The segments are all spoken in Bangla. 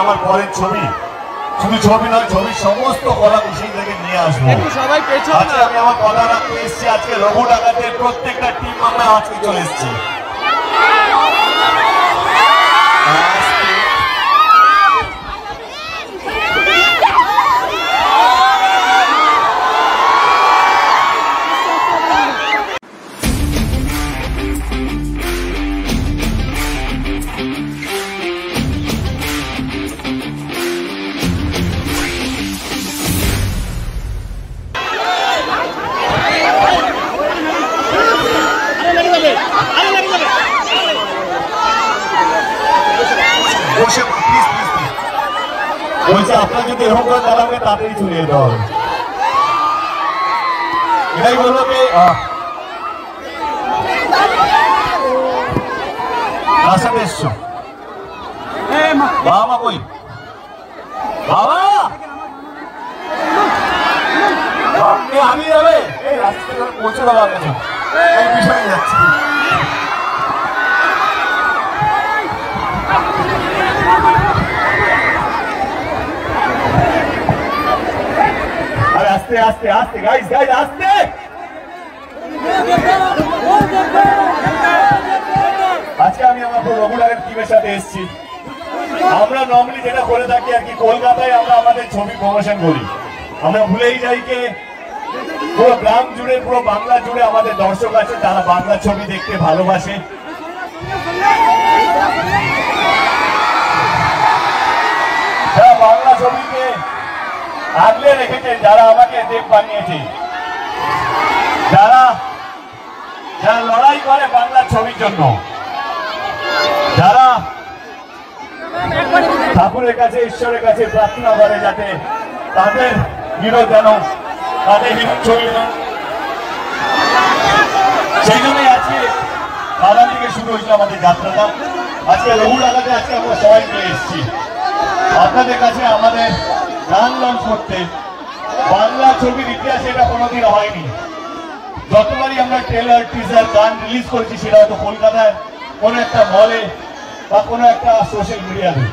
আমার পরের ছবি, শুধু ছবি নয়, ছবির সমস্ত কলা কুশলী থেকে নিয়ে আসবো। আজকে আমি আমার কথা রাখতে এসেছি, আজকে রঘু ডাকাতের প্রত্যেকটা টিম আমরা আজকে চলে এসেছি। বলছে আপনার যদি এরকম করে দাঁড়াবে তাড়াতাড়ি চলে যেতে হবে, এটাই বললো যে কার সাথে এসছো? বাবা মা কই? বাবা আমি যাবে এই রাস্তা পৌঁছে দেওয়ার কাছে এই বিষয়ে যাচ্ছি। আস্তে আস্তে আস্তে গাইস গাইস আস্তে। আজকে আমি আমার রঘু ডাকাত টিমের সাথে এসেছি। আমরা নর্মালি যেটা করে থাকি আর কি, কলকাতায় আমরা আমাদের ছবি প্রমোশন করি, আমরা ভুলেই যাই যে পুরো গ্রাম জুড়ে পুরো বাংলা জুড়ে আমাদের দর্শক আছে, তারা বাংলা ছবি দেখতে ভালোবাসে। বাংলা ছবিকে আগলে রেখেছে, যারা আমাকে দেব বানিয়েছে, যারা যারা লড়াই করে বাংলা ছবির জন্য, যারা ঠাকুরের কাছে ঈশ্বরের কাছে প্রার্থনা করে যাতে তাদের হিরো যেন তাদের হিরো ছবি, সেই জন্যই আজকে বাধা থেকে শুরু হয়েছিল আমাদের যাত্রাটা। আজকে রঘু ডাকাতে আজকে আমরা সবাই মিলে এসেছি আপনাদের কাছে আমাদের গান লঞ্চ করতে। বাংলা ছবির ইতিহাসে এটা কোনোদিন হয়নি। যতবারই আমরা ট্রেলার টিজার গান রিলিজ করেছি সেটা হয়তো কলকাতায় কোনো একটা মলে বা কোনো একটা সোশ্যাল মিডিয়াতে,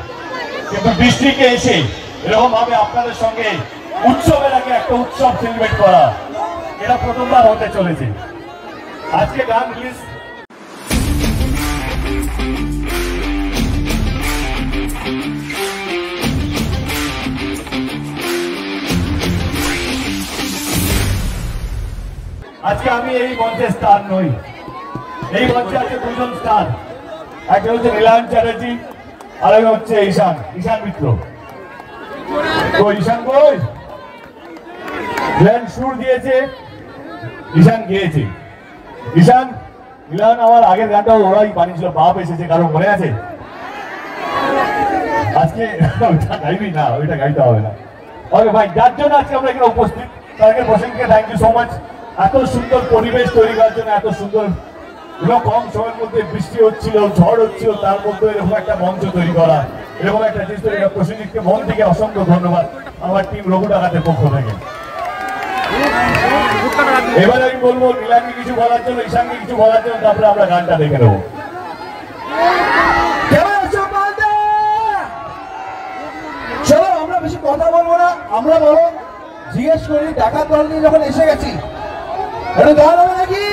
কিন্তু ডিস্ট্রিক্টে এসে এরকম ভাবে আপনাদের সঙ্গে উৎসবের আগে একটা উৎসব সেলিব্রেট করা, এটা প্রথমবার হতে চলেছে। আজকে গান রিলিজ আজকে আমি এই মঞ্চে স্টার নই, এই মঞ্চে আছে দুজন স্টার, একটা হচ্ছে নীলায়ন চ্যাটার্জি আর একটা হচ্ছে ঈশান মিত্র। তো ঈশান কই? সুর দিয়েছে, ঈশান গিয়েছে। ঈশান নীলায়ন আমার আগের গানটাও ওরাই বানিয়েছিল, বাপ এসেছে, কারো মনে আছে? আজকে ওইটা গাইবি না, ওইটা গাইতে হবে না। ওকে ভাই, যার জন্য আজকে আমরা এখানে উপস্থিত তাদেরকে প্রসেনকে থ্যাংক ইউ সো মাচ। এত সুন্দর পরিবেশ তৈরি করার জন্য, এত সুন্দর কম সময়ের মধ্যে বৃষ্টি হচ্ছিল, ঝড় হচ্ছিল, তার মধ্যে এরকম একটা মঞ্চ তৈরি করা, এরকম একটা জিনিস তৈরি করা, প্রসেনজিৎকে মন থেকে অসংখ্য ধন্যবাদ আমার টিম রঘু ডাকাতের পক্ষ থেকে। এবার আমি বলবো নীলাকে কিছু বলার জন্য, ঈশানকে কিছু বলার জন্য, তারপরে আমরা গানটা দেখে নেবো। চলো আমরা বেশি কথা বলবো না, আমরা বলো জিজ্ঞেস করি ডাকাত দল নিয়ে যখন এসে গেছি, গান হবে নাকি?